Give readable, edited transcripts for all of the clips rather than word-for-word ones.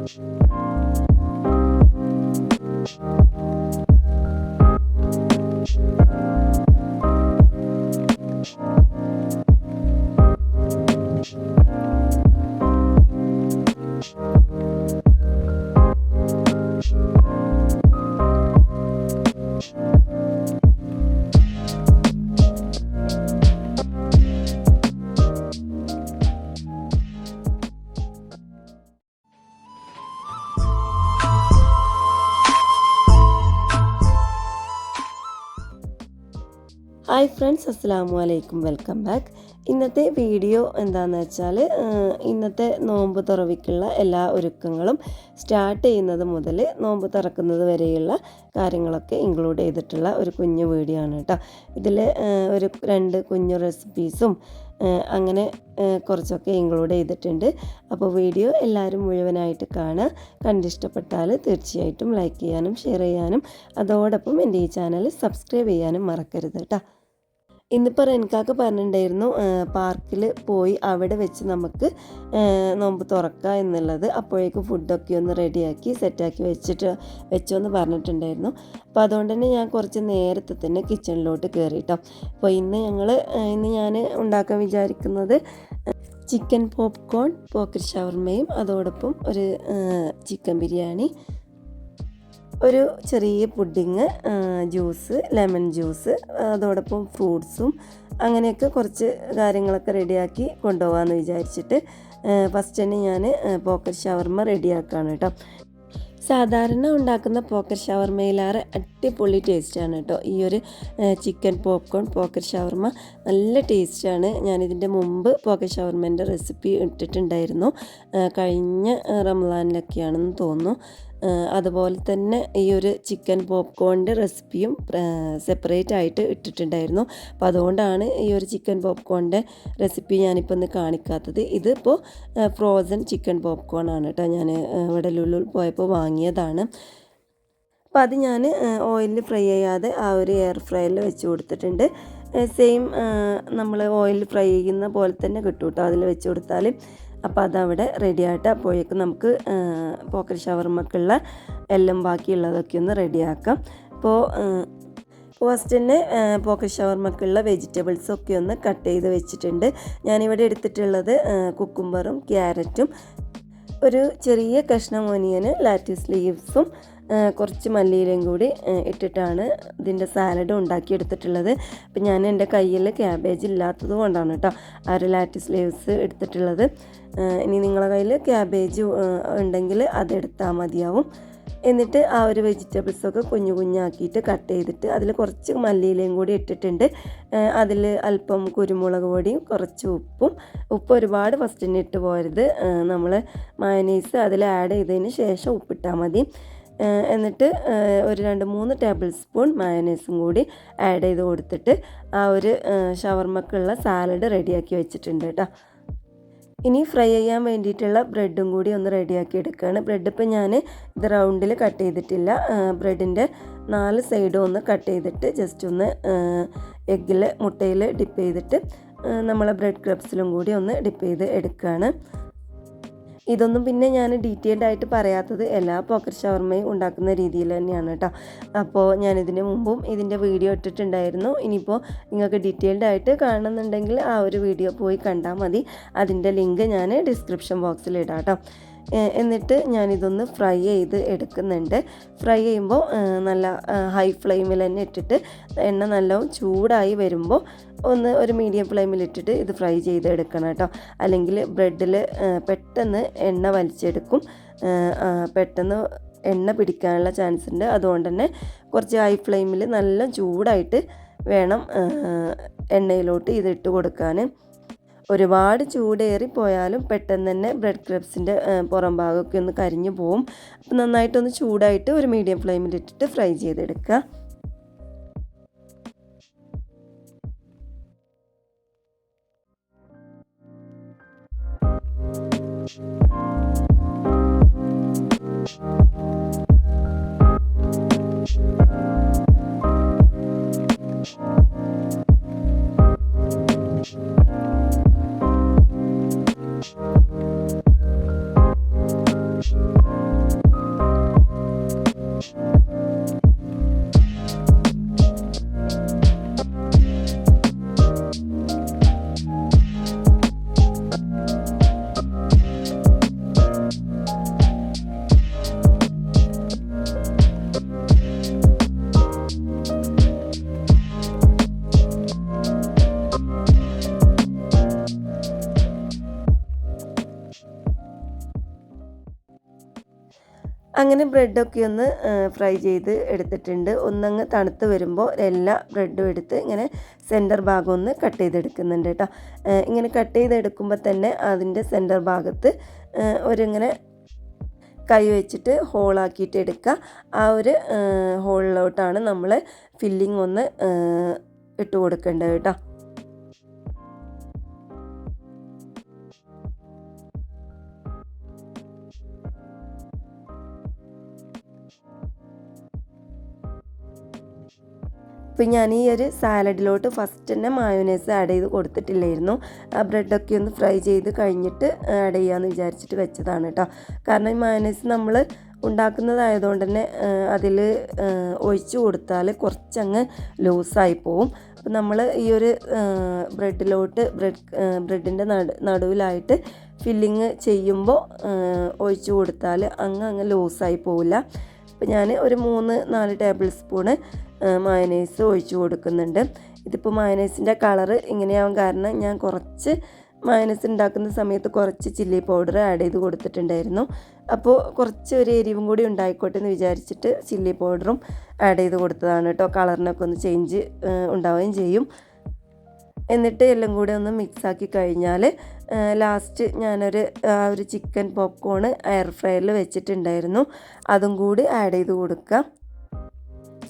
Hi friends, അസ്സലാമു അലൈക്കും. Welcome back. ഇന്നത്തെ വീഡിയോ എന്താണെന്ന് വെച്ചാൽ ഇന്നത്തെ നോമ്പ് തുറവിക്കുള്ള എല്ലാ ഒരുക്കങ്ങളും സ്റ്റാർട്ട് ചെയ്യുന്നത് മുതൽ നോമ്പ് തുറക്കുന്നത് വരെയുള്ള കാര്യങ്ങളൊക്കെ ഇൻക്ലൂഡ് ചെയ്തിട്ടുള്ള ഒരു കുഞ്ഞു വീഡിയോ ആണ് കേട്ടോ. ഇതിൽ ഒരു 2 കുഞ്ഞു റെസിപ്പീസും അങ്ങനെ കുറച്ചൊക്കെ ഇൻക്ലൂഡ് ചെയ്തിട്ടുണ്ട്. അപ്പോൾ വീഡിയോ എല്ലാവരും മുഴുവനായിട്ട് കാണുക. കണ്ടിഷ്ടപ്പെട്ടാൽ തീർച്ചയായിട്ടും ലൈക്ക് ചെയ്യാനും ഷെയർ ചെയ്യാനും അതോടൊപ്പം എൻ്റെ ഈ ചാനൽ സബ്സ്ക്രൈബ് ചെയ്യാനും മറക്കരുത് കേട്ടോ. ഇന്നിപ്പോൾ റെൻകാക്ക പറഞ്ഞിട്ടുണ്ടായിരുന്നു പാർക്കിൽ പോയി അവിടെ വെച്ച് നമുക്ക് നോമ്പ് തുറക്കുക എന്നുള്ളത്. അപ്പോഴേക്കും ഫുഡൊക്കെ ഒന്ന് റെഡിയാക്കി സെറ്റാക്കി വെച്ചോന്ന് പറഞ്ഞിട്ടുണ്ടായിരുന്നു. അപ്പോൾ അതുകൊണ്ട് തന്നെ ഞാൻ കുറച്ച് നേരത്തെ തന്നെ കിച്ചണിലോട്ട് കയറിയിട്ടോ. അപ്പോൾ ഇന്ന് ഞാൻ ഉണ്ടാക്കാൻ വിചാരിക്കുന്നത് ചിക്കൻ പോപ്കോൺ, പോക്കർ ഷവർമയും അതോടൊപ്പം ഒരു ചിക്കൻ ബിരിയാണി, ഒരു ചെറിയ പുഡിങ്, ജ്യൂസ്, ലെമൺ ജ്യൂസ്, അതോടൊപ്പം ഫ്രൂട്ട്സും അങ്ങനെയൊക്കെ കുറച്ച് കാര്യങ്ങളൊക്കെ റെഡിയാക്കി കൊണ്ടുപോകാമെന്ന് വിചാരിച്ചിട്ട് ഫസ്റ്റ് തന്നെ ഞാൻ പോക്കർ ഷവർമ റെഡിയാക്കുകയാണ് കേട്ടോ. സാധാരണ ഉണ്ടാക്കുന്ന പോക്കർ ഷവർമയിലേറെ അടിപൊളി ടേസ്റ്റാണ് കേട്ടോ ഈ ഒരു ചിക്കൻ പോപ്കോൺ പോക്കർ ഷവർമ. നല്ല ടേസ്റ്റാണ്. ഞാനിതിൻ്റെ മുമ്പ് പോക്കർ ഷവർമേൻ്റെ റെസിപ്പി ഇട്ടിട്ടുണ്ടായിരുന്നു, കഴിഞ്ഞ റമദാനിലൊക്കെയാണെന്ന് തോന്നുന്നു. അതുപോലെ തന്നെ ഈ ഒരു ചിക്കൻ പോപ്കോണിൻ്റെ റെസിപ്പിയും സെപ്പറേറ്റ് ആയിട്ട് ഇട്ടിട്ടുണ്ടായിരുന്നു. അപ്പോൾ അതുകൊണ്ടാണ് ഈ ഒരു ചിക്കൻ പോപ്കോണിൻ്റെ റെസിപ്പി ഞാനിപ്പോൾ ഒന്ന് കാണിക്കാത്തത്. ഇതിപ്പോൾ ഫ്രോസൺ ചിക്കൻ പോപ്കോൺ ആണ് കേട്ടോ. ഞാൻ ഇവിടെ ലുലുവിൽ പോയപ്പോൾ വാങ്ങിയതാണ്. അപ്പോൾ അത് ഞാൻ ഓയിലിൽ ഫ്രൈ ചെയ്യാതെ ആ ഒരു എയർ ഫ്രയറിൽ വെച്ച് കൊടുത്തിട്ടുണ്ട്. സെയിം നമ്മൾ ഓയിലിൽ ഫ്രൈ ചെയ്യുന്ന പോലെ തന്നെ കിട്ടും കേട്ടോ അതിൽ വെച്ച് കൊടുത്താൽ. അപ്പോൾ അതവിടെ റെഡി ആയിട്ട് അപ്പോഴേക്കും നമുക്ക് പോക്കർ ഷവർമക്കുള്ള എല്ലാം ബാക്കിയുള്ളതൊക്കെ ഒന്ന് റെഡിയാക്കാം. അപ്പോൾ ഫസ്റ്റ് തന്നെ പോക്കർ ഷവർമക്കുള്ള വെജിറ്റബിൾസൊക്കെ ഒന്ന് കട്ട് ചെയ്ത് വെച്ചിട്ടുണ്ട്. ഞാനിവിടെ എടുത്തിട്ടുള്ളത് കുക്കുംബറും ക്യാരറ്റും, ഒരു ചെറിയ കഷ്ണം ഓനിയന്, ലാറ്റിസ് ലീവ്സും കുറച്ച് മല്ലിയിലയും കൂടി ഇട്ടിട്ടാണ് ഇതിൻ്റെ സാലഡ് ഉണ്ടാക്കിയെടുത്തിട്ടുള്ളത്. അപ്പം ഞാൻ എൻ്റെ കയ്യിൽ ക്യാബേജ് ഇല്ലാത്തത് കൊണ്ടാണ് കേട്ടോ ആ ഒരു ലാറ്റിസ് ലീവ്സ് എടുത്തിട്ടുള്ളത്. ഇനി നിങ്ങളുടെ കയ്യിൽ ക്യാബേജ് ഉണ്ടെങ്കിൽ അതെടുത്താൽ മതിയാവും. എന്നിട്ട് ആ ഒരു വെജിറ്റബിൾസൊക്കെ കുഞ്ഞു കുഞ്ഞാക്കിയിട്ട് കട്ട് ചെയ്തിട്ട് അതിൽ കുറച്ച് മല്ലിയിലയും കൂടി ഇട്ടിട്ടുണ്ട്. അതിൽ അല്പം കുരുമുളക് പൊടിയും കുറച്ച് ഉപ്പ് ഒരുപാട് ഫസ്റ്റ് തന്നെ ഇട്ട് പോരുത്. നമ്മൾ മയോനൈസ് അതിൽ ആഡ് ചെയ്തതിന് ശേഷം ഉപ്പിട്ടാൽ മതി. എന്നിട്ട് ഒരു 2-3 ടേബിൾ സ്പൂൺ മയോനൈസും കൂടി ആഡ് ചെയ്ത് കൊടുത്തിട്ട് ആ ഒരു ഷവർമക്കുള്ള സാലഡ് റെഡിയാക്കി വെച്ചിട്ടുണ്ട് കേട്ടോ. ഇനി ഫ്രൈ ചെയ്യാൻ വേണ്ടിയിട്ടുള്ള ബ്രെഡും കൂടി ഒന്ന് റെഡിയാക്കി എടുക്കുകയാണ്. ബ്രെഡ് ഇപ്പോൾ ഞാൻ ഇത് റൗണ്ടിൽ കട്ട് ചെയ്തിട്ടില്ല. ബ്രെഡിൻ്റെ 4 സൈഡും ഒന്ന് കട്ട് ചെയ്തിട്ട് ജസ്റ്റ് ഒന്ന് മുട്ടയിൽ ഡിപ്പ് ചെയ്തിട്ട് നമ്മളെ ബ്രെഡ് ക്രബ്സിലും കൂടി ഒന്ന് ഡിപ്പ് ചെയ്ത് എടുക്കുകയാണ്. ഇതൊന്നും പിന്നെ ഞാൻ ഡീറ്റെയിൽഡ് ആയിട്ട് പറയാത്തത് എല്ലാ പോക്കർ ഷവർമയും ഉണ്ടാക്കുന്ന രീതിയിൽ തന്നെയാണ് കേട്ടോ. അപ്പോൾ ഞാനിതിന് മുമ്പും ഇതിൻ്റെ വീഡിയോ ഇട്ടിട്ടുണ്ടായിരുന്നു. ഇനിയിപ്പോൾ നിങ്ങൾക്ക് ഡീറ്റെയിൽഡ് ആയിട്ട് കാണുന്നുണ്ടെങ്കിൽ ആ ഒരു വീഡിയോ പോയി കണ്ടാൽ മതി. അതിൻ്റെ ലിങ്ക് ഞാൻ ഡിസ്ക്രിപ്ഷൻ ബോക്സിൽ ഇടാം കേട്ടോ. എന്നിട്ട് ഞാനിതൊന്ന് ഫ്രൈ ചെയ്ത് എടുക്കുന്നുണ്ട്. ഫ്രൈ ചെയ്യുമ്പോൾ നല്ല ഹൈ ഫ്ലെയിമിൽ തന്നെ ഇട്ടിട്ട് എണ്ണ നല്ലോണം ചൂടായി വരുമ്പോൾ ഒരു മീഡിയം ഫ്ലെയിമിലിട്ടിട്ട് ഇത് ഫ്രൈ ചെയ്ത് എടുക്കണം കേട്ടോ. അല്ലെങ്കിൽ ബ്രെഡിൽ പെട്ടെന്ന് എണ്ണ വലിച്ചെടുക്കും, പെട്ടെന്ന് എണ്ണ പിടിക്കാനുള്ള ചാൻസ് ഉണ്ട്. അതുകൊണ്ട് തന്നെ കുറച്ച് ഹൈ ഫ്ലെയിമിൽ നല്ല ചൂടായിട്ട് വേണം എണ്ണയിലോട്ട് ഇതിട്ട് കൊടുക്കാൻ. ഒരുപാട് ചൂടേറി പോയാലും പെട്ടെന്ന് തന്നെ ബ്രെഡ് ക്രബ്സിൻ്റെ പുറം ഭാഗമൊക്കെ ഒന്ന് കരിഞ്ഞു പോവും. അപ്പോൾ നന്നായിട്ടൊന്ന് ചൂടായിട്ട് ഒരു മീഡിയം ഫ്ലെയിമിലിട്ടിട്ട് ഫ്രൈ ചെയ്തെടുക്കുക. അങ്ങനെ ബ്രെഡൊക്കെ ഒന്ന് ഫ്രൈ ചെയ്ത് എടുത്തിട്ടുണ്ട്. ഒന്നങ്ങ് തണുത്ത് വരുമ്പോൾ എല്ലാ ബ്രെഡും എടുത്ത് ഇങ്ങനെ സെൻറ്റർ ഭാഗം ഒന്ന് കട്ട് ചെയ്തെടുക്കുന്നുണ്ട് കേട്ടോ. ഇങ്ങനെ കട്ട് ചെയ്തെടുക്കുമ്പോൾ തന്നെ അതിൻ്റെ സെൻറ്റർ ഭാഗത്ത് ഒരിങ്ങനെ കൈ വെച്ചിട്ട് ഹോളാക്കിയിട്ട് എടുക്കുക. ആ ഒരു ഹോളിലോട്ടാണ് നമ്മൾ ഫില്ലിംഗ് ഒന്ന് ഇട്ട് കൊടുക്കേണ്ടത് കേട്ടോ. അപ്പോൾ ഞാൻ ഈ ഒരു സാലഡിലോട്ട് ഫസ്റ്റ് തന്നെ മയോനൈസ് ആഡ് ചെയ്ത് കൊടുത്തിട്ടില്ലായിരുന്നു. ആ ബ്രെഡൊക്കെ ഒന്ന് ഫ്രൈ ചെയ്ത് കഴിഞ്ഞിട്ട് ആഡ് ചെയ്യാമെന്ന് വിചാരിച്ചിട്ട് വെച്ചതാണ് കേട്ടോ. കാരണം ഈ മയോനൈസ് നമ്മൾ ഉണ്ടാക്കുന്നതായതുകൊണ്ട് തന്നെ അതിൽ ഒഴിച്ച് കൊടുത്താൽ കുറച്ചങ്ങ് ലൂസായി പോവും. അപ്പോൾ നമ്മൾ ഈ ഒരു ബ്രെഡിലോട്ട് ബ്രെഡിൻ്റെ നടുവിലായിട്ട് ഫില്ലിങ് ചെയ്യുമ്പോൾ ഒഴിച്ച് കൊടുത്താൽ അങ്ങ് ലൂസായി പോവില്ല. അപ്പോൾ ഞാൻ ഒരു 3-4 ടേബിൾ സ്പൂണ് മയോനൈസ് ഒഴിച്ച് കൊടുക്കുന്നുണ്ട്. ഇതിപ്പോൾ മയോനൈസിൻ്റെ കളറ് ഇങ്ങനെയാവാൻ കാരണം ഞാൻ കുറച്ച് മയോനൈസ് ഉണ്ടാക്കുന്ന സമയത്ത് കുറച്ച് ചില്ലി പൗഡർ ആഡ് ചെയ്ത് കൊടുത്തിട്ടുണ്ടായിരുന്നു. അപ്പോൾ കുറച്ച് ഒരു എരിവും കൂടി ഉണ്ടായിക്കോട്ടെ എന്ന് വിചാരിച്ചിട്ട് ചില്ലി പൗഡറും ആഡ് ചെയ്ത് കൊടുത്തതാണ് കേട്ടോ. കളറിനൊക്കെ ഒന്ന് ചേഞ്ച് ഉണ്ടാവുകയും ചെയ്യും. എന്നിട്ട് എല്ലാം കൂടി ഒന്ന് മിക്സാക്കി കഴിഞ്ഞാൽ ലാസ്റ്റ് ഞാനൊരു ചിക്കൻ പോപ്കോൺ എയർ ഫ്രയറിൽ വെച്ചിട്ടുണ്ടായിരുന്നു. അതും കൂടി ആഡ് ചെയ്ത് കൊടുക്കാം.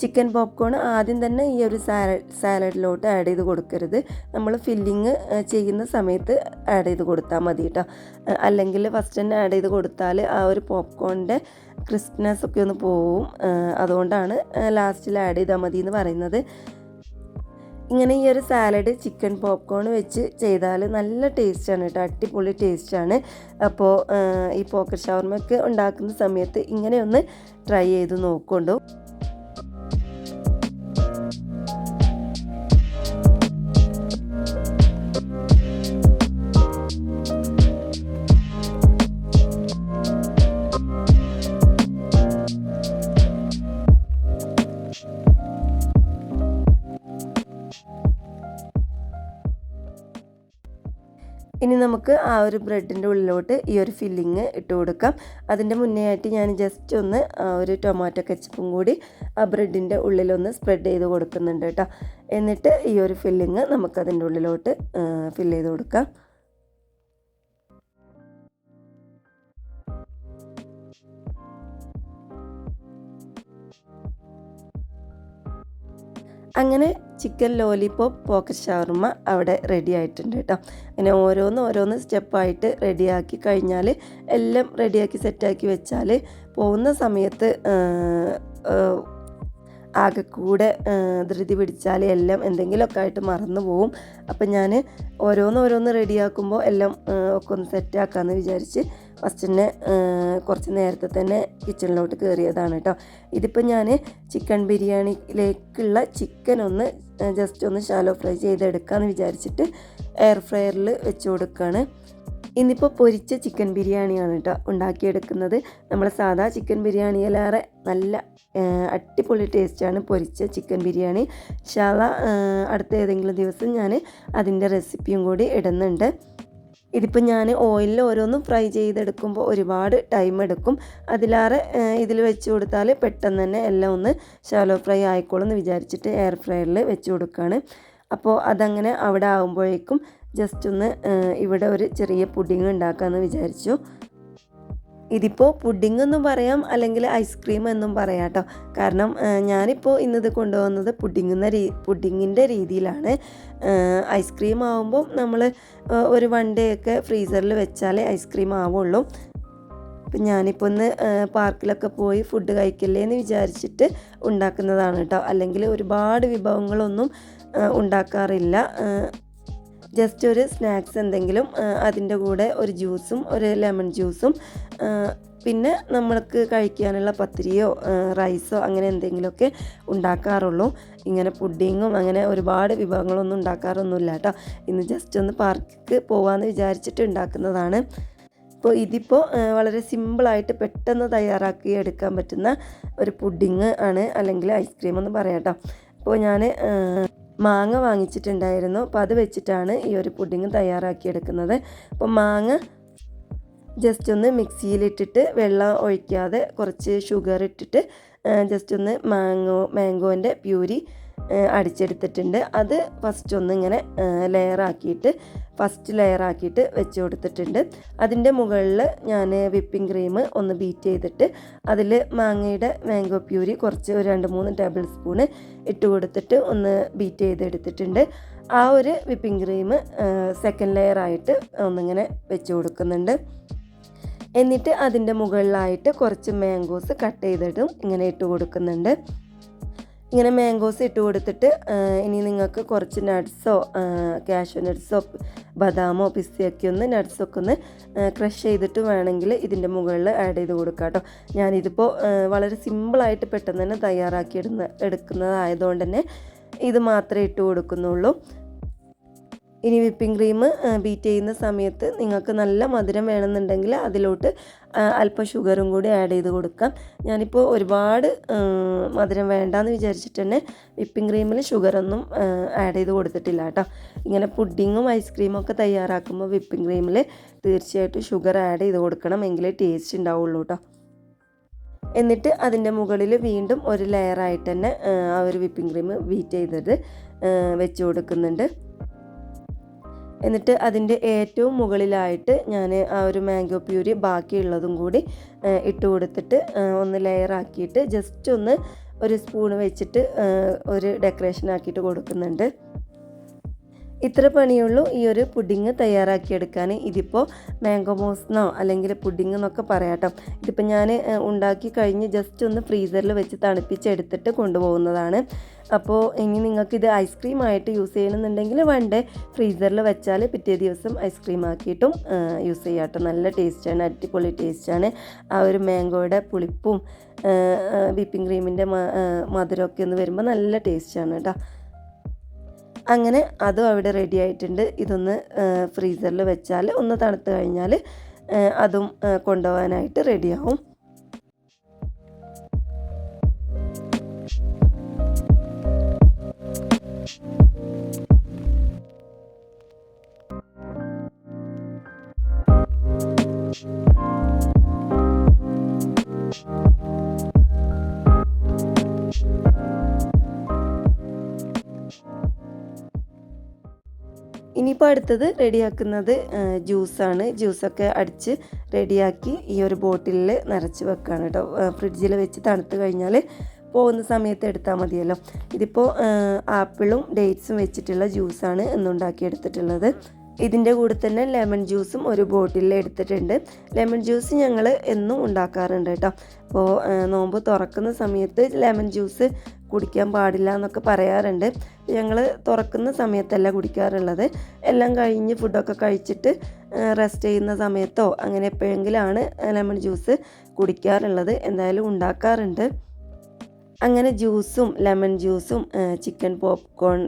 ചിക്കൻ പോപ്കോൺ ആദ്യം തന്നെ ഈ ഒരു സാലഡിലോട്ട് ആഡ് ചെയ്ത് കൊടുക്കരുത്. നമ്മൾ ഫില്ലിങ് ചെയ്യുന്ന സമയത്ത് ആഡ് ചെയ്ത് കൊടുത്താൽ മതി കേട്ടോ. അല്ലെങ്കിൽ ഫസ്റ്റ് തന്നെ ആഡ് ചെയ്ത് കൊടുത്താൽ ആ ഒരു പോപ്കോണിൻ്റെ ക്രിസ്പിനെസ് ഒക്കെ ഒന്ന് പോവും. അതുകൊണ്ടാണ് ലാസ്റ്റിൽ ആഡ് ചെയ്താൽ മതി എന്ന് പറയുന്നത്. ഇങ്ങനെ ഈ ഒരു സാലഡ് ചിക്കൻ പോപ്കോൺ വെച്ച് ചെയ്താൽ നല്ല ടേസ്റ്റാണ് കേട്ടോ. അടിപൊളി ടേസ്റ്റാണ്. അപ്പോൾ ഈ പോക്കറ്റ് ഷവർമയൊക്കെ ഉണ്ടാക്കുന്ന സമയത്ത് ഇങ്ങനെ ഒന്ന് ട്രൈ ചെയ്ത് നോക്കുന്നുണ്ടോ. ഇനി നമുക്ക് ആ ഒരു ബ്രെഡിൻ്റെ ഉള്ളിലോട്ട് ഈ ഒരു ഫില്ലിങ് ഇട്ട് കൊടുക്കാം. അതിൻ്റെ മുന്നേ ആയിട്ട് ഞാൻ ജസ്റ്റ് ഒന്ന് ഒരു ടൊമാറ്റോ കെച്ചപ്പും കൂടി ആ ബ്രെഡിൻ്റെ ഉള്ളിലൊന്ന് സ്പ്രെഡ് ചെയ്ത് കൊടുക്കുന്നുണ്ട് കേട്ടോ. എന്നിട്ട് ഈ ഒരു ഫില്ലിങ് നമുക്കതിൻ്റെ ഉള്ളിലോട്ട് ഫില്ല് ചെയ്ത് കൊടുക്കാം. അങ്ങനെ ചിക്കൻ ലോലിപോപ്പ് പോക്കറ്റ് ഷവർമ അവിടെ റെഡി ആയിട്ടുണ്ട് കേട്ടോ. അങ്ങനെ ഓരോന്ന് സ്റ്റെപ്പായിട്ട് റെഡിയാക്കി കഴിഞ്ഞാൽ എല്ലാം റെഡിയാക്കി സെറ്റാക്കി വെച്ചാൽ പോകുന്ന സമയത്ത് ആകെ കൂടെ ധൃതി പിടിച്ചാൽ എല്ലാം എന്തെങ്കിലുമൊക്കെ ആയിട്ട് മറന്നു പോവും. അപ്പം ഞാൻ ഓരോന്ന് റെഡിയാക്കുമ്പോൾ എല്ലാം ഒക്കെ ഒന്ന് സെറ്റാക്കാമെന്ന് വിചാരിച്ച് ഫസ്റ്റ് തന്നെ കുറച്ച് നേരത്തെ തന്നെ കിച്ചണിലോട്ട് കയറിയതാണ് കേട്ടോ. ഇതിപ്പോൾ ഞാൻ ചിക്കൻ ബിരിയാണിയിലേക്കുള്ള ചിക്കൻ ഒന്ന് ജസ്റ്റ് ഒന്ന് ഷാലോ ഫ്രൈ ചെയ്തെടുക്കാമെന്ന് വിചാരിച്ചിട്ട് എയർ ഫ്രയറിൽ വെച്ച് കൊടുക്കുകയാണ്. ഇന്നിപ്പോൾ പൊരിച്ച ചിക്കൻ ബിരിയാണിയാണ് കേട്ടോ ഉണ്ടാക്കിയെടുക്കുന്നത്. നമ്മൾ സാധാ ചിക്കൻ ബിരിയാണിയിലേറെ നല്ല അടിപൊളി ടേസ്റ്റാണ് പൊരിച്ച ചിക്കൻ ബിരിയാണി. ഇൻഷാല്ലാ അടുത്ത ഏതെങ്കിലും ദിവസം ഞാൻ അതിൻ്റെ റെസിപ്പിയും കൂടി ഇടുന്നുണ്ട്. ഇതിപ്പോൾ ഞാൻ ഓയിലിൽ ഓരോന്നും ഫ്രൈ ചെയ്തെടുക്കുമ്പോൾ ഒരുപാട് ടൈം എടുക്കും. അതിലേറെ ഇതിൽ വെച്ച് കൊടുത്താൽ പെട്ടെന്ന് തന്നെ എല്ലാം ഒന്ന് ഷാലോ ഫ്രൈ ആയിക്കോളും എന്ന് വിചാരിച്ചിട്ട് എയർ ഫ്രയറിൽ വെച്ച് കൊടുക്കുകയാണ്. അപ്പോൾ അതങ്ങനെ അവിടെ ആകുമ്പോഴേക്കും ജസ്റ്റ് ഒന്ന് ഇവിടെ ഒരു ചെറിയ പുഡിങ് ഉണ്ടാക്കാമെന്ന് വിചാരിച്ചു. ഇതിപ്പോൾ പുഡിംഗ് എന്നും പറയാം, അല്ലെങ്കിൽ ഐസ്ക്രീം എന്നും പറയാം കേട്ടോ. കാരണം ഞാനിപ്പോൾ ഇന്നത് കൊണ്ടുപോകുന്നത് പുഡിങ്ങിൻ്റെ രീതിയിലാണ്. ഐസ്ക്രീം ആകുമ്പോൾ നമ്മൾ ഒരു 1 ഡേ ഒക്കെ ഫ്രീസറിൽ വെച്ചാലേ ഐസ്ക്രീം ആവുള്ളൂ. അപ്പം ഞാനിപ്പോൾ ഒന്ന് പാർക്കിലൊക്കെ പോയി ഫുഡ് കഴിക്കല്ലേ എന്ന് വിചാരിച്ചിട്ട് ഉണ്ടാക്കുന്നതാണ് കേട്ടോ. അല്ലെങ്കിൽ ഒരുപാട് വിഭവങ്ങളൊന്നും ഉണ്ടാക്കാറില്ല. ജസ്റ്റ് ഒരു സ്നാക്സ് എന്തെങ്കിലും, അതിൻ്റെ കൂടെ ഒരു ജ്യൂസും ഒരു ലെമൺ ജ്യൂസും, പിന്നെ നമ്മൾക്ക് കഴിക്കാനുള്ള പത്തിരിയോ റൈസോ അങ്ങനെ എന്തെങ്കിലുമൊക്കെ ഉണ്ടാക്കാറുള്ളൂ. ഇങ്ങനെ പുഡിങ്ങും അങ്ങനെ ഒരുപാട് വിഭവങ്ങളൊന്നും ഉണ്ടാക്കാറൊന്നുമില്ല കേട്ടോ. ഇന്ന് ജസ്റ്റ് ഒന്ന് പാർക്കിക്ക് പോകാമെന്ന് വിചാരിച്ചിട്ട് ഉണ്ടാക്കുന്നതാണ്. അപ്പോൾ ഇതിപ്പോൾ വളരെ സിമ്പിളായിട്ട് പെട്ടെന്ന് തയ്യാറാക്കി എടുക്കാൻ പറ്റുന്ന ഒരു പുഡിങ് ആണ്, അല്ലെങ്കിൽ ഐസ്ക്രീം എന്ന് പറയാം കേട്ടോ. അപ്പോൾ ഞാൻ മാങ്ങ വാങ്ങിച്ചിട്ടുണ്ടായിരുന്നു. അപ്പോൾ അത് വെച്ചിട്ടാണ് ഈ ഒരു പുഡിങ് തയ്യാറാക്കിയെടുക്കുന്നത്. അപ്പോൾ മാങ്ങ ജസ്റ്റ് ഒന്ന് മിക്സിയിലിട്ടിട്ട് വെള്ളം ഒഴിക്കാതെ കുറച്ച് ഷുഗർ ഇട്ടിട്ട് ജസ്റ്റ് ഒന്ന് മാംഗോൻ്റെ പ്യൂരി അടിച്ചെടുത്തിട്ടുണ്ട്. അത് ഫസ്റ്റ് ഒന്ന് ഇങ്ങനെ ഫസ്റ്റ് ലെയറാക്കിയിട്ട് വെച്ച് കൊടുത്തിട്ടുണ്ട്. അതിൻ്റെ മുകളിൽ ഞാൻ വിപ്പിംഗ് ക്രീം ഒന്ന് ബീറ്റ് ചെയ്തിട്ട് അതിൽ മാംഗോ പ്യൂരി കുറച്ച് ഒരു 2-3 ടേബിൾ സ്പൂണ് ഇട്ട് കൊടുത്തിട്ട് ഒന്ന് ബീറ്റ് ചെയ്തെടുത്തിട്ടുണ്ട്. ആ ഒരു വിപ്പിംഗ് ക്രീം സെക്കൻഡ് ലെയറായിട്ട് ഒന്നിങ്ങനെ വെച്ച് കൊടുക്കുന്നുണ്ട്. എന്നിട്ട് അതിൻ്റെ മുകളിലായിട്ട് കുറച്ച് മാംഗോസ് കട്ട് ചെയ്തിട്ടും ഇങ്ങനെ ഇട്ട് കൊടുക്കുന്നുണ്ട്. ഇങ്ങനെ മാംഗോസ് ഇട്ട് കൊടുത്തിട്ട് ഇനി നിങ്ങൾക്ക് കുറച്ച് നട്ട്സോ കാഷ്യൂ നട്ട്സോ ബദാമോ പിസ്തയൊക്കെ ഒന്ന് നട്ട്സൊക്കെ ഒന്ന് ക്രഷ് ചെയ്തിട്ട് വേണമെങ്കിൽ ഇതിൻ്റെ മുകളിൽ ആഡ് ചെയ്ത് കൊടുക്കാം കേട്ടോ. ഞാനിതിപ്പോൾ വളരെ സിമ്പിളായിട്ട് പെട്ടെന്ന് തന്നെ തയ്യാറാക്കി എടുക്കുന്നതായതുകൊണ്ട് തന്നെ ഇത് മാത്രമേ ഇട്ട് കൊടുക്കുന്നുള്ളൂ. ഇനി വിപ്പിംഗ് ക്രീം ബീറ്റ് ചെയ്യുന്ന സമയത്ത് നിങ്ങൾക്ക് നല്ല മധുരം വേണമെന്നുണ്ടെങ്കിൽ അതിലോട്ട് അല്പം ഷുഗറും കൂടി ആഡ് ചെയ്ത് കൊടുക്കാം. ഞാനിപ്പോൾ ഒരുപാട് മധുരം വേണ്ടാന്ന് വിചാരിച്ചിട്ട് തന്നെ വിപ്പിംഗ് ക്രീമിൽ ഷുഗറൊന്നും ആഡ് ചെയ്ത് കൊടുത്തിട്ടില്ല കേട്ടോ. ഇങ്ങനെ പുഡിങ്ങും ഐസ്ക്രീമും ഒക്കെ തയ്യാറാക്കുമ്പോൾ വിപ്പിംഗ് ക്രീമിൽ തീർച്ചയായിട്ടും ഷുഗർ ആഡ് ചെയ്ത് കൊടുക്കണം, എങ്കിലേ ടേസ്റ്റ് ഉണ്ടാവുള്ളൂ കേട്ടോ. എന്നിട്ട് അതിൻ്റെ മുകളിൽ വീണ്ടും ഒരു ലെയറായിട്ട് തന്നെ ആ ഒരു വിപ്പിംഗ് ക്രീം ബീറ്റ് ചെയ്തത് വെച്ച് കൊടുക്കുന്നുണ്ട്. എന്നിട്ട് അതിൻ്റെ ഏറ്റവും മുകളിലായിട്ട് ഞാൻ ആ ഒരു മാംഗോ പ്യൂരി ബാക്കിയുള്ളതും കൂടി ഇട്ട് കൊടുത്തിട്ട് ഒന്ന് ലെയറാക്കിയിട്ട് ജസ്റ്റ് ഒന്ന് ഒരു സ്പൂണ് വെച്ചിട്ട് ഒരു ഡെക്കറേഷൻ ആക്കിയിട്ട് കൊടുക്കുന്നുണ്ട്. ഇത്ര പണിയുള്ളൂ ഈ ഒരു പുഡിങ് തയ്യാറാക്കിയെടുക്കാൻ. ഇതിപ്പോൾ മാംഗോ മോസ്ന്നോ അല്ലെങ്കിൽ പുഡിങ് എന്നൊക്കെ പറയാട്ടോ. ഇതിപ്പോൾ ഞാൻ ഉണ്ടാക്കി കഴിഞ്ഞ് ജസ്റ്റ് ഒന്ന് ഫ്രീസറിൽ വെച്ച് തണുപ്പിച്ചെടുത്തിട്ട് കൊണ്ടുപോകുന്നതാണ്. അപ്പോൾ ഇനി നിങ്ങൾക്കിത് ഐസ്ക്രീം ആയിട്ട് യൂസ് ചെയ്യണമെന്നുണ്ടെങ്കിൽ 1 ഡേ ഫ്രീസറിൽ വെച്ചാൽ പിറ്റേ ദിവസം ഐസ്ക്രീം ആക്കിയിട്ടും യൂസ് ചെയ്യാം കേട്ടോ. നല്ല ടേസ്റ്റാണ്, അടിപൊളി ടേസ്റ്റാണ്. ആ ഒരു മാംഗോയുടെ പുളിപ്പും വിപ്പിംഗ് ക്രീമിൻ്റെ മധുരമൊക്കെ ഒന്ന് വരുമ്പോൾ നല്ല ടേസ്റ്റാണ് കേട്ടോ. അങ്ങനെ അതും അവിടെ റെഡി ആയിട്ടുണ്ട്. ഇതൊന്ന് ഫ്രീസറിൽ വെച്ചാൽ ഒന്ന് തണുത്ത് കഴിഞ്ഞാൽ അതും കൊണ്ടുപോകാനായിട്ട് റെഡിയാവും. ഇനിയിപ്പോൾ അടുത്തത് റെഡിയാക്കുന്നത് ജ്യൂസാണ്. ജ്യൂസൊക്കെ അടിച്ച് റെഡിയാക്കി ഈ ഒരു ബോട്ടിലിൽ നിറച്ച് വെക്കുകയാണ് കേട്ടോ. ഫ്രിഡ്ജിൽ വെച്ച് തണുത്ത് കഴിഞ്ഞാൽ പോകുന്ന സമയത്ത് എടുത്താൽ മതിയല്ലോ. ഇതിപ്പോൾ ആപ്പിളും ഡേറ്റ്സും വെച്ചിട്ടുള്ള ജ്യൂസാണ് ഇന്നുണ്ടാക്കിയെടുത്തിട്ടുള്ളത്. ഇതിൻ്റെ കൂടെ തന്നെ ലെമൺ ജ്യൂസും ഒരു ബോട്ടിലിൽ എടുത്തിട്ടുണ്ട്. ലെമൺ ജ്യൂസ് ഞങ്ങൾ എന്നും ഉണ്ടാക്കാറുണ്ട് കേട്ടോ. അപ്പോൾ നോമ്പ് തുറക്കുന്ന സമയത്ത് ലെമൺ ജ്യൂസ് കുടിക്കാൻ പാടില്ല എന്നൊക്കെ പറയാറുണ്ട്. ഞങ്ങൾ തുറക്കുന്ന സമയത്തല്ല കുടിക്കാറുള്ളത്, എല്ലാം കഴിഞ്ഞ് ഫുഡൊക്കെ കഴിച്ചിട്ട് റെസ്റ്റ് ചെയ്യുന്ന സമയത്തോ അങ്ങനെ എപ്പോഴെങ്കിലാണ് ലെമൺ ജ്യൂസ് കുടിക്കാറുള്ളത്. എന്തായാലും ഉണ്ടാക്കാറുണ്ട്. അങ്ങനെ ജ്യൂസും ലെമൺ ജ്യൂസും ചിക്കൻ പോപ്കോൺ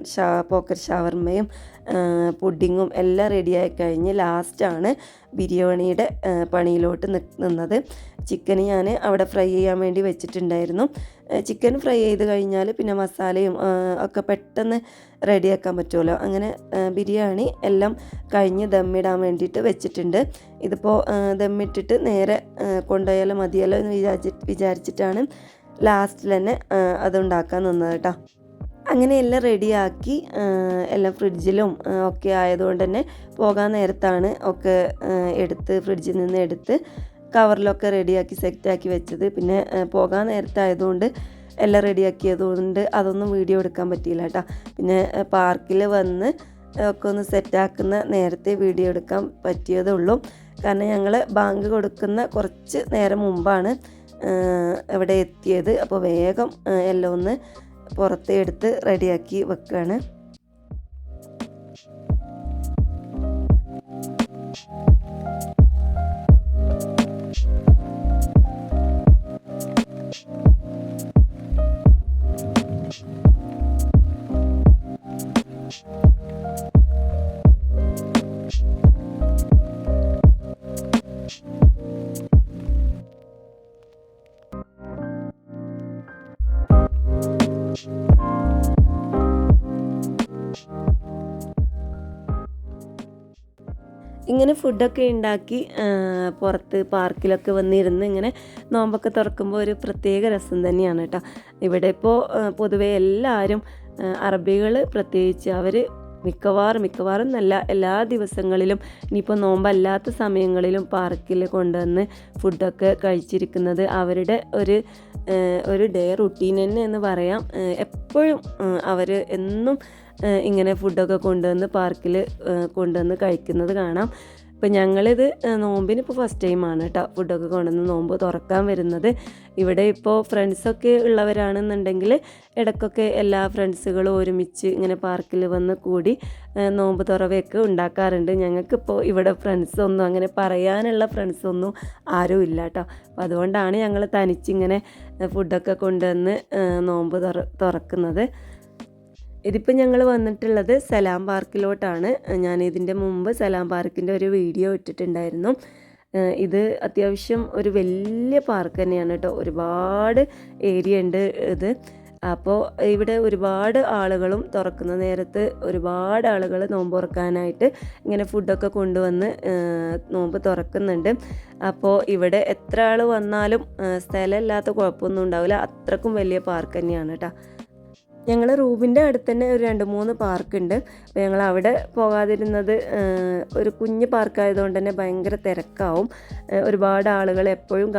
പോക്കറ്റ് ഷവർമയും പുഡിങ്ങും എല്ലാം റെഡിയായി കഴിഞ്ഞ് ലാസ്റ്റാണ് ബിരിയാണിയുടെ പണിയിലോട്ട് നിന്നത്. ചിക്കൻ ഞാൻ അവിടെ ഫ്രൈ ചെയ്യാൻ വേണ്ടി വെച്ചിട്ടുണ്ടായിരുന്നു. ചിക്കൻ ഫ്രൈ ചെയ്ത് കഴിഞ്ഞാൽ പിന്നെ മസാലയും ഒക്കെ പെട്ടെന്ന് റെഡിയാക്കാൻ പറ്റുമല്ലോ. അങ്ങനെ ബിരിയാണി എല്ലാം കഴിഞ്ഞ് ദമ്മിടാൻ വേണ്ടിയിട്ട് വെച്ചിട്ടുണ്ട്. ഇതിപ്പോൾ ദമ്മിട്ടിട്ട് നേരെ കൊണ്ടുപോയാലും മതിയല്ലോ എന്ന് വിചാരിച്ചിട്ടാണ് ലാസ്റ്റിൽ തന്നെ അതുണ്ടാക്കാൻ നിന്നത് കേട്ടോ. അങ്ങനെ എല്ലാം റെഡിയാക്കി എല്ലാം ഫ്രിഡ്ജിലും ഒക്കെ ആയതുകൊണ്ട് തന്നെ പോകാൻ നേരത്താണ് ഒക്കെ ഫ്രിഡ്ജിൽ നിന്ന് എടുത്ത് കവറിലൊക്കെ റെഡിയാക്കി സെറ്റാക്കി വെച്ചത്. പിന്നെ പോകാൻ നേരത്തായതുകൊണ്ട് എല്ലാം റെഡിയാക്കിയതുകൊണ്ട് അതൊന്നും വീഡിയോ എടുക്കാൻ പറ്റിയില്ല കേട്ടോ. പിന്നെ പാർക്കിൽ വന്ന് ഒക്കെ ഒന്ന് സെറ്റാക്കുന്ന നേരത്തെ വീഡിയോ എടുക്കാൻ പറ്റിയതേ ഉള്ളൂ. കാരണം ഞങ്ങൾ ബാങ്ക് കൊടുക്കുന്ന കുറച്ച് നേരം മുമ്പാണ് ഇവിടെ എത്തിയത്. അപ്പോൾ വേഗം എല്ലാം ഒന്ന് പുറത്ത് എടുത്ത് റെഡിയാക്കി വെക്കുകയാണ്. ഇങ്ങനെ ഫുഡൊക്കെ ഉണ്ടാക്കി പുറത്ത് പാർക്കിലൊക്കെ വന്നിരുന്ന് ഇങ്ങനെ നോമ്പൊക്കെ തുറക്കുമ്പോൾ ഒരു പ്രത്യേക രസം തന്നെയാണ് കേട്ടോ. ഇവിടെ ഇപ്പോൾ പൊതുവെ എല്ലാവരും അറബികൾ പ്രത്യേകിച്ച് അവർ മിക്കവാറും നല്ല എല്ലാ ദിവസങ്ങളിലും ഇനിയിപ്പോൾ നോമ്പല്ലാത്ത സമയങ്ങളിലും പാർക്കിൽ കൊണ്ടുവന്ന് ഫുഡൊക്കെ കഴിച്ചിരിക്കുന്നത് അവരുടെ ഒരു ഡേ റുട്ടീൻ തന്നെ എന്ന് പറയാം. എപ്പോഴും അവർ എന്നും ഇങ്ങനെ ഫുഡൊക്കെ കൊണ്ടുവന്ന് പാർക്കിൽ കൊണ്ടുവന്ന് കഴിക്കുന്നത് കാണാം. ഇപ്പം ഞങ്ങളിത് നോമ്പിന് ഇപ്പോൾ ഫസ്റ്റ് ടൈമാണ് കേട്ടോ ഫുഡൊക്കെ കൊണ്ടുവന്ന് നോമ്പ് തുറക്കാൻ വരുന്നത്. ഇവിടെ ഇപ്പോൾ ഫ്രണ്ട്സൊക്കെ ഉള്ളവരാണെന്നുണ്ടെങ്കിൽ ഇടയ്ക്കൊക്കെ എല്ലാ ഫ്രണ്ട്സുകളും ഒരുമിച്ച് ഇങ്ങനെ പാർക്കിൽ വന്ന് കൂടി നോമ്പ് തുറവയൊക്കെ ഉണ്ടാക്കാറുണ്ട്. ഞങ്ങൾക്കിപ്പോൾ ഇവിടെ ഫ്രണ്ട്സൊന്നും അങ്ങനെ പറയാനുള്ള ഫ്രണ്ട്സൊന്നും ആരും ഇല്ല കേട്ടോ. അപ്പോൾ അതുകൊണ്ടാണ് ഞങ്ങൾ തനിച്ചിങ്ങനെ ഫുഡൊക്കെ കൊണ്ടുവന്ന് നോമ്പ് തുറക്കുന്നത്. ഇതിപ്പോൾ ഞങ്ങൾ വന്നിട്ടുള്ളത് സലാം പാർക്കിലോട്ടാണ്. ഞാൻ ഇതിൻ്റെ മുമ്പ് സലാം പാർക്കിൻ്റെ ഒരു വീഡിയോ ഇട്ടിട്ടുണ്ടായിരുന്നു. ഇത് അത്യാവശ്യം ഒരു വലിയ പാർക്ക് തന്നെയാണ് കേട്ടോ. ഒരുപാട് ഏരിയ ഉണ്ട് ഇത്. അപ്പോൾ ഇവിടെ ഒരുപാട് ആളുകളും തുറക്കുന്ന നേരത്ത് ഒരുപാട് ആളുകൾ നോമ്പ് തുറക്കാനായിട്ട് ഇങ്ങനെ ഫുഡൊക്കെ കൊണ്ടുവന്ന് നോമ്പ് തുറക്കുന്നുണ്ട്. അപ്പോൾ ഇവിടെ എത്ര ആൾ വന്നാലും സ്ഥലമില്ലാത്ത കുഴപ്പമൊന്നും ഉണ്ടാവില്ല. അത്രക്കും വലിയ പാർക്ക് തന്നെയാണ് കേട്ടോ. ഞങ്ങൾ റൂമിൻ്റെ അടുത്ത് തന്നെ ഒരു 2-3 പാർക്കുണ്ട്. അപ്പോൾ ഞങ്ങൾ അവിടെ പോകാതിരുന്നത് ഒരു കുഞ്ഞ് പാർക്കായതുകൊണ്ട് തന്നെ ഭയങ്കര തിരക്കാവും. ഒരുപാട് ആളുകൾ എപ്പോഴും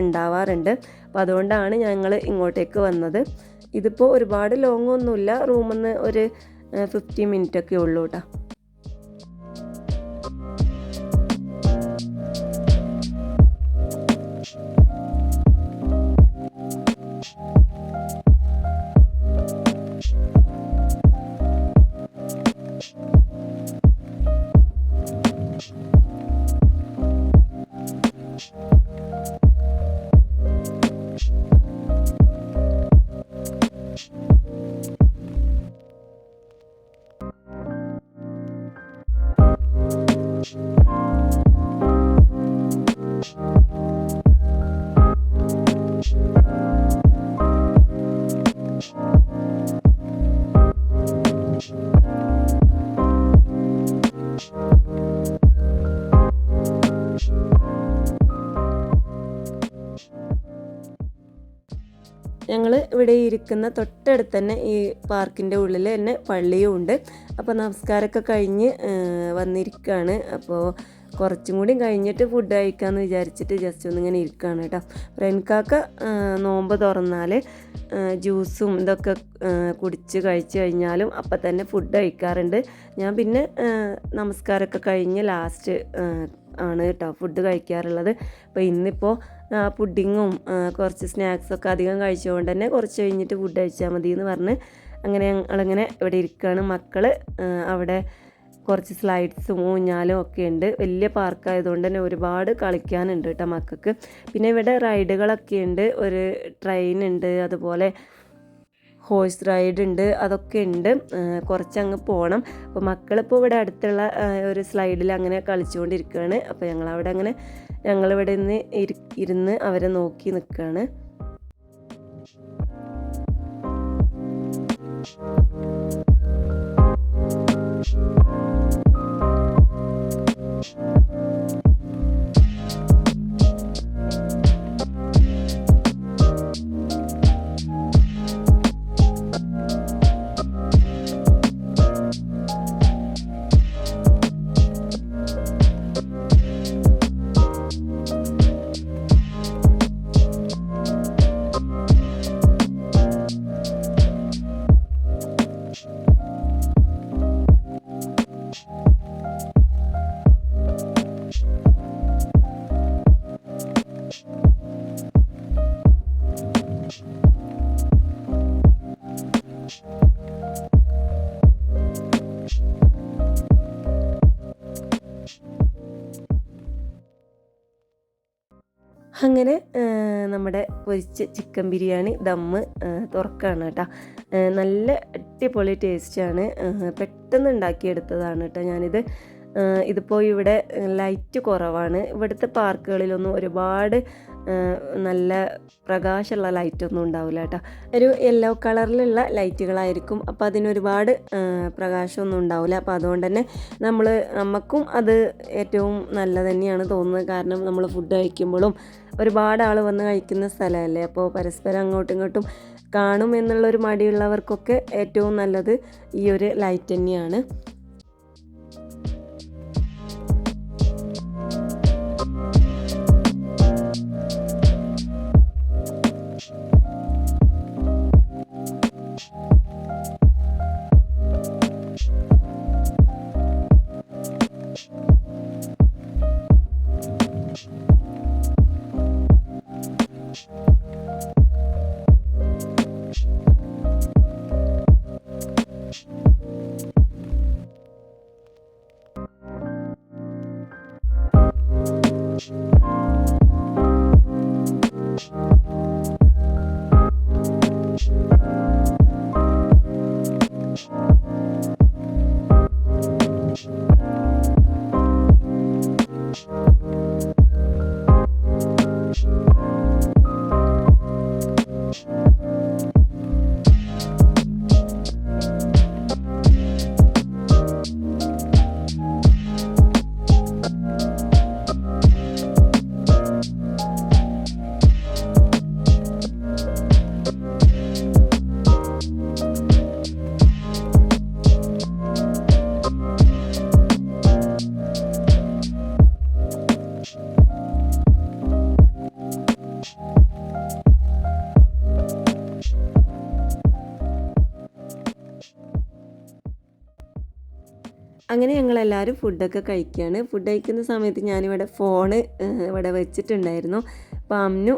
ഉണ്ടാവാറുണ്ട്. അപ്പോൾ അതുകൊണ്ടാണ് ഞങ്ങൾ ഇങ്ങോട്ടേക്ക് വന്നത്. ഇതിപ്പോൾ ഒരുപാട് ലോങ് ഒന്നുമില്ല, റൂമിൽ നിന്ന് ഒരു 50 മിനിറ്റൊക്കെ ഉള്ളൂ കേട്ടോ. ഞങ്ങൾ ഇവിടെ ഇരിക്കുന്ന തൊട്ടടുത്ത് തന്നെ ഈ പാർക്കിൻ്റെ ഉള്ളിൽ തന്നെ പള്ളിയും ഉണ്ട്. അപ്പോൾ നമസ്കാരമൊക്കെ കഴിഞ്ഞ് വന്നിരിക്കുകയാണ്. അപ്പോൾ കുറച്ചും കൂടി കഴിഞ്ഞിട്ട് ഫുഡ് കഴിക്കാമെന്ന് വിചാരിച്ചിട്ട് ജസ്റ്റ് ഒന്നിങ്ങനെ ഇരിക്കുകയാണ് കേട്ടോ. ഫ്രണ്ട്കാക്ക നോമ്പ് തുറന്നാൽ ജ്യൂസും ഇതൊക്കെ കുടിച്ച് കഴിച്ച് കഴിഞ്ഞാലും അപ്പം തന്നെ ഫുഡ് കഴിക്കാറുണ്ട്. ഞാൻ പിന്നെ നമസ്കാരമൊക്കെ കഴിഞ്ഞ് ലാസ്റ്റ് ആണ് കേട്ടോ ഫുഡ് കഴിക്കാറുള്ളത്. അപ്പോൾ ഇന്നിപ്പോൾ പുഡിങ്ങും കുറച്ച് സ്നാക്സൊക്കെ അധികം കഴിച്ചുകൊണ്ട് തന്നെ കുറച്ച് കഴിഞ്ഞിട്ട് ഫുഡ് കഴിച്ചാൽ മതി എന്ന് പറഞ്ഞ് അങ്ങനെ ഞങ്ങളിങ്ങനെ ഇവിടെ ഇരിക്കുകയാണ്. മക്കൾ അവിടെ കുറച്ച് സ്ലൈഡ്സും ഊഞ്ഞാലും ഒക്കെ ഉണ്ട്. വലിയ പാർക്കായതുകൊണ്ട് തന്നെ ഒരുപാട് കളിക്കാനുണ്ട് കേട്ടോ മക്കൾക്ക്. പിന്നെ ഇവിടെ റൈഡുകളൊക്കെ ഉണ്ട്. ഒരു ട്രെയിൻ ഉണ്ട്, അതുപോലെ ഹോഴ്സ് റൈഡ് ഉണ്ട്, അതൊക്കെ ഉണ്ട്. കുറച്ചങ്ങ് പോകണം. അപ്പോൾ മക്കളിപ്പോൾ ഇവിടെ അടുത്തുള്ള ഒരു സ്ലൈഡിൽ അങ്ങനെ കളിച്ചുകൊണ്ടിരിക്കുകയാണ്. അപ്പോൾ ഞങ്ങളിവിടെ നിന്ന് ഇരുന്ന് അവരെ നോക്കി നിൽക്കുകയാണ്. അങ്ങനെ നമ്മുടെ പൊരിച്ച ചിക്കൻ ബിരിയാണി ദമ്മ് തുറക്കുകയാണ് കേട്ടോ. നല്ല അടിപൊളി ടേസ്റ്റാണ്. പെട്ടെന്ന് ഉണ്ടാക്കിയെടുത്തതാണ് കേട്ടോ ഞാനിത്. ഇതിപ്പോൾ ഇവിടെ ലൈറ്റ് കുറവാണ്. ഇവിടുത്തെ പാർക്കുകളിലൊന്നും ഒരുപാട് നല്ല പ്രകാശമുള്ള ലൈറ്റൊന്നും ഉണ്ടാവില്ല കേട്ടോ. ഒരു യെല്ലോ കളറിലുള്ള ലൈറ്റുകളായിരിക്കും. അപ്പോൾ അതിനൊരുപാട് പ്രകാശമൊന്നും ഉണ്ടാവില്ല. അപ്പോൾ അതുകൊണ്ട് തന്നെ നമുക്കും അത് ഏറ്റവും നല്ലത് തന്നെയാണ് തോന്നുന്നത്. കാരണം നമ്മൾ ഫുഡ് കഴിക്കുമ്പോഴും ഒരുപാട് ആൾ വന്ന് കഴിക്കുന്ന സ്ഥലമല്ലേ. അപ്പോൾ പരസ്പരം അങ്ങോട്ടും ഇങ്ങോട്ടും കാണും എന്നുള്ളൊരു മടിയുള്ളവർക്കൊക്കെ ഏറ്റവും നല്ലത് ഈ ഒരു ലൈറ്റ് തന്നെയാണ്. അങ്ങനെ ഞങ്ങളെല്ലാവരും ഫുഡൊക്കെ കഴിക്കുകയാണ്. ഫുഡ് കഴിക്കുന്ന സമയത്ത് ഞാനിവിടെ ഫോണ് ഇവിടെ വെച്ചിട്ടുണ്ടായിരുന്നു. അപ്പോൾ അമ്നു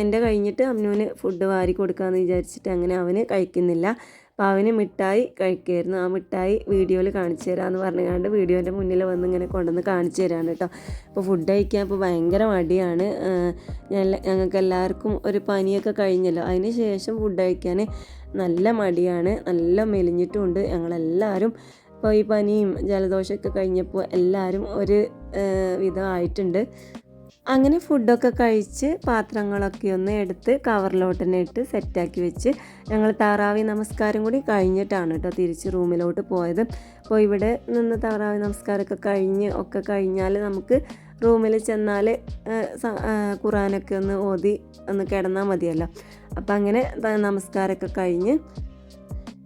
എൻ്റെ കഴിഞ്ഞിട്ട് അമ്നുവിന് ഫുഡ് വാരി കൊടുക്കാമെന്ന് വിചാരിച്ചിട്ട് അങ്ങനെ അവന് കഴിക്കുന്നില്ല. അപ്പോൾ അവന് മിഠായി കഴിക്കുമായിരുന്നു. ആ മിഠായി വീഡിയോയിൽ കാണിച്ചു തരാമെന്ന് പറഞ്ഞുകൊണ്ട് വീഡിയോൻ്റെ മുന്നിൽ വന്ന് ഇങ്ങനെ കൊണ്ടുവന്ന് കാണിച്ചു തരാണ് കേട്ടോ. അപ്പോൾ ഫുഡ് കഴിക്കാൻ ഇപ്പോൾ ഭയങ്കര മടിയാണ്. ഞങ്ങൾക്ക് എല്ലാവർക്കും ഒരു പനിയൊക്കെ കഴിഞ്ഞല്ലോ. അതിന് ശേഷം ഫുഡ് കഴിക്കാൻ നല്ല മടിയാണ്. നല്ല മെലിഞ്ഞിട്ടുമുണ്ട് ഞങ്ങളെല്ലാവരും. അപ്പോൾ ഈ പനിയും ജലദോഷമൊക്കെ കഴിഞ്ഞപ്പോൾ എല്ലാവരും ഒരു വിധമായിട്ടുണ്ട്. അങ്ങനെ ഫുഡൊക്കെ കഴിച്ച് പാത്രങ്ങളൊക്കെ ഒന്ന് എടുത്ത് കവറിലോട്ട് തന്നെ ഇട്ട് സെറ്റാക്കി വെച്ച് ഞങ്ങൾ താറാവി നമസ്കാരം കൂടി കഴിഞ്ഞിട്ടാണ് കേട്ടോ തിരിച്ച് റൂമിലോട്ട് പോയത്. അപ്പോൾ ഇവിടെ നിന്ന് താറാവി നമസ്കാരമൊക്കെ കഴിഞ്ഞാൽ നമുക്ക് റൂമിൽ ചെന്നാൽ ഖുറാനൊക്കെ ഒന്ന് ഓതി ഒന്ന് കിടന്നാൽ മതിയല്ലോ. അപ്പം അങ്ങനെ നമസ്കാരമൊക്കെ കഴിഞ്ഞ്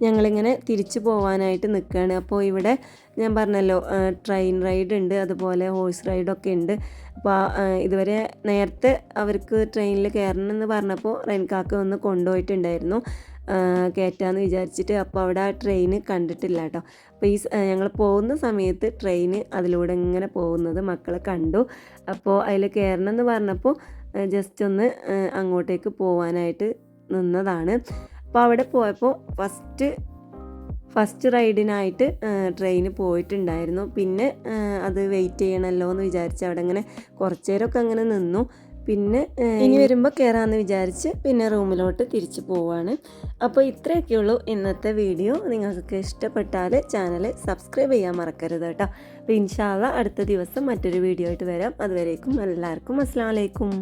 ഞങ്ങളിങ്ങനെ തിരിച്ചു പോകാനായിട്ട് നിൽക്കുകയാണ്. അപ്പോൾ ഇവിടെ ഞാൻ പറഞ്ഞല്ലോ ട്രെയിൻ റൈഡ് ഉണ്ട്, അതുപോലെ ഹോഴ്സ് റൈഡൊക്കെ ഉണ്ട്. അപ്പോൾ ഇതുവരെ നേരത്തെ അവർക്ക് ട്രെയിനിൽ കയറണമെന്ന് പറഞ്ഞപ്പോൾ റെൻകാക്ക ഒന്ന് കൊണ്ടുപോയിട്ടുണ്ടായിരുന്നു കയറ്റാമെന്ന് വിചാരിച്ചിട്ട്. അപ്പോൾ അവിടെ ആ ട്രെയിൻ കണ്ടിട്ടില്ല കേട്ടോ. അപ്പോൾ ഞങ്ങൾ പോകുന്ന സമയത്ത് ട്രെയിൻ അതിലൂടെ ഇങ്ങനെ പോകുന്നത് മക്കളെ കണ്ടു. അപ്പോൾ അതിൽ കയറണമെന്ന് പറഞ്ഞപ്പോൾ ജസ്റ്റ് ഒന്ന് അങ്ങോട്ടേക്ക് പോകാനായിട്ട് നിന്നതാണ്. അപ്പോൾ അവിടെ പോയപ്പോൾ ഫസ്റ്റ് റൈഡിനായിട്ട് ട്രെയിൻ പോയിട്ടുണ്ടായിരുന്നു. പിന്നെ അത് വെയിറ്റ് ചെയ്യണമല്ലോ എന്ന് വിചാരിച്ച് അവിടെ അങ്ങനെ കുറച്ച് നേരമൊക്കെ അങ്ങനെ നിന്നു. പിന്നെ ഇനി വരുമ്പോൾ കയറാമെന്ന് വിചാരിച്ച് പിന്നെ റൂമിലോട്ട് തിരിച്ചു പോവാണ്. അപ്പോൾ ഇത്രയൊക്കെയുള്ളൂ ഇന്നത്തെ വീഡിയോ. നിങ്ങൾക്ക് ഇഷ്ടപ്പെട്ടാൽ ചാനൽ സബ്സ്ക്രൈബ് ചെയ്യാൻ മറക്കരുത് കേട്ടോ. അപ്പോൾ ഇൻഷാ അല്ലാഹ് അടുത്ത ദിവസം മറ്റൊരു വീഡിയോ ആയിട്ട് വരാം. അതുവരേക്കും എല്ലാവർക്കും അസ്സലാമു അലൈക്കും.